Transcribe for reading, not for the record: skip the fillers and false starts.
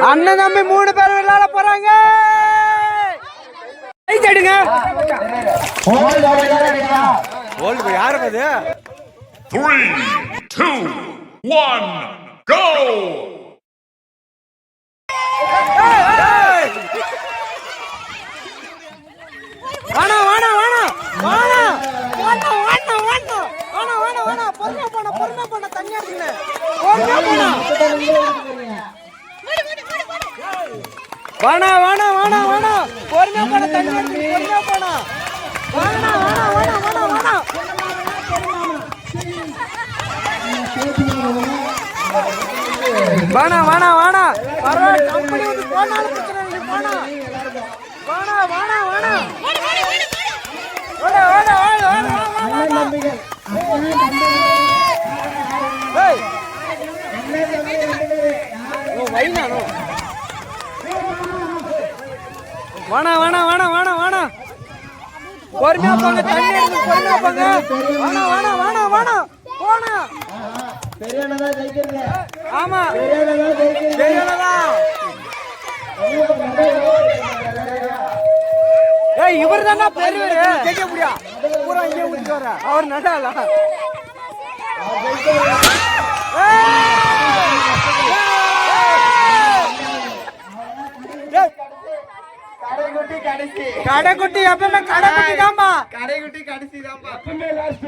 அண்ணன் தம்பி 3 பேர் விளையாட போறாங்க. கைதடுங்க. ஓல்ட் போய் யாரு அது? 3 2 1 go. வாணா வாணா வாணா வாணா வாணா வாணா வாணா வாணா வாணா வாணா பொறுமையா போடா தண்ணி அடிங்க. பொறுமையா போடா. வாணா வாணா வாணா வாணா பொறுமையா போடா தண்ணி அடிங்க. பொறுமையா போடா. வாணா வாணா வாணா வாணா வாணா வாணா வாணா வாணா பரவாயில்லை கம்பெனி வந்து போனாலும் பிரச்சனை இல்லை. வாணா வாணா வாணா வாணா ஓட ஓட ஓட ஓட ஏய் ஓ வைனானோ வாணா வாணா வாணா வாணா வாணா பொறுமையா போங்க தண்ணி எடுத்து பொறுமையா போங்க. வாணா வாணா வாணா வாணா போனா பெரியனதா ஜெயிக்கிறீங்க. ஆமா பெரியனதா. ஏய் இவர் தானா பெரியவர் ஜெயிக்க முடியா பூரா இங்கே ஊத்திட்டு வர அவர் நடால. கடைக்குட்டி எப்பவுமே கடைக்குட்டி தான்பா. கடைக்குட்டி கடைசி தான்பா. எப்பவுமே லாஸ்ட்.